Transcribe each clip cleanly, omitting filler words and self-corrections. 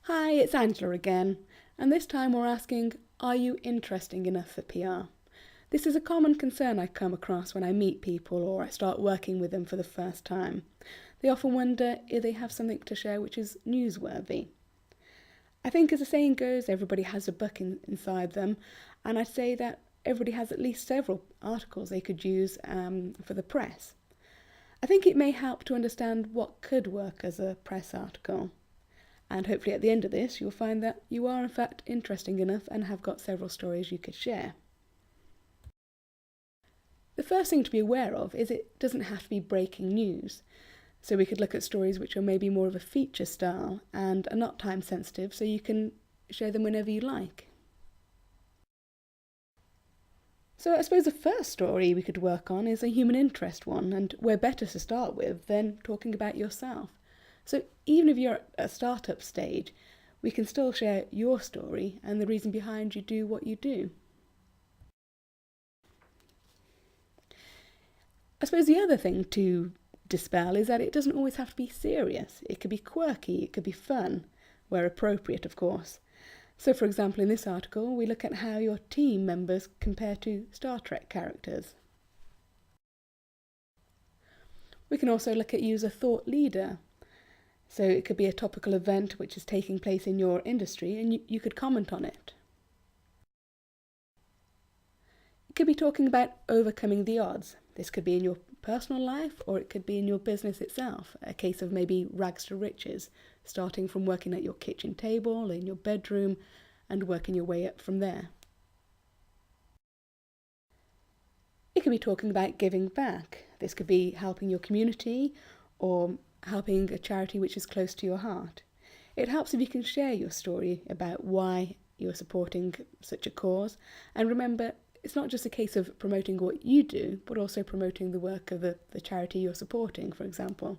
Hi, it's Angela again, and this time we're asking, are you interesting enough for PR? This is a common concern I come across when I meet people or I start working with them for the first time. They often wonder if they have something to share which is newsworthy. I think, as the saying goes, everybody has a book inside them, and I'd say that everybody has at least several articles they could use for the press. I think it may help to understand what could work as a press article. And hopefully at the end of this, you'll find that you are in fact interesting enough and have got several stories you could share. The first thing to be aware of is it doesn't have to be breaking news. So we could look at stories which are maybe more of a feature style and are not time sensitive, so you can share them whenever you like. So I suppose the first story we could work on is a human interest one, and where better to start with than talking about yourself. So even if you're at a startup stage, we can still share your story and the reason behind you do what you do. I suppose the other thing to dispel is that it doesn't always have to be serious. It could be quirky, it could be fun, where appropriate, of course. So, for example, in this article, we look at how your team members compare to Star Trek characters. We can also look at you as a thought leader. So it could be a topical event which is taking place in your industry and you could comment on it. It could be talking about overcoming the odds. This could be in your personal life or it could be in your business itself, a case of maybe rags to riches, starting from working at your kitchen table, in your bedroom, and working your way up from there. It could be talking about giving back. This could be helping your community or helping a charity which is close to your heart. It helps if you can share your story about why you're supporting such a cause. And remember, it's not just a case of promoting what you do, but also promoting the work of the charity you're supporting, for example.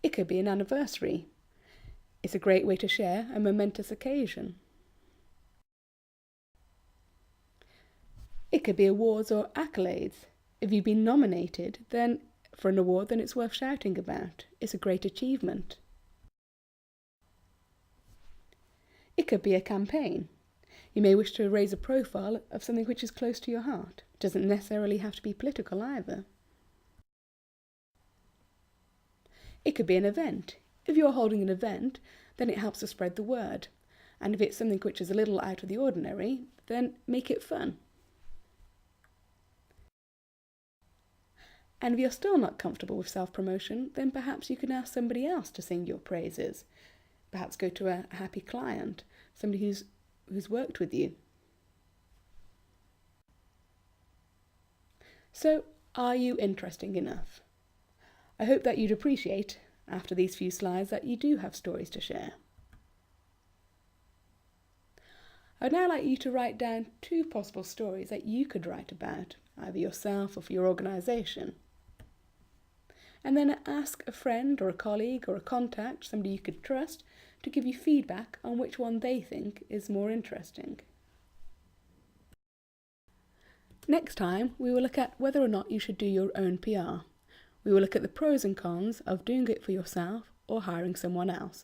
It could be an anniversary. It's a great way to share a momentous occasion. It could be awards or accolades. If you've been nominated, then for an award, then it's worth shouting about. It's a great achievement. It could be a campaign. You may wish to raise a profile of something which is close to your heart. It doesn't necessarily have to be political either. It could be an event. If you're holding an event, then it helps to spread the word. And if it's something which is a little out of the ordinary, then make it fun. And if you're still not comfortable with self-promotion, then perhaps you can ask somebody else to sing your praises. Perhaps go to a happy client, somebody who's worked with you. So, are you interesting enough? I hope that you'd appreciate, after these few slides, that you do have stories to share. I'd now like you to write down 2 possible stories that you could write about, either yourself or for your organisation. And then ask a friend or a colleague or a contact, somebody you could trust, to give you feedback on which one they think is more interesting. Next time, we will look at whether or not you should do your own PR. We will look at the pros and cons of doing it for yourself or hiring someone else.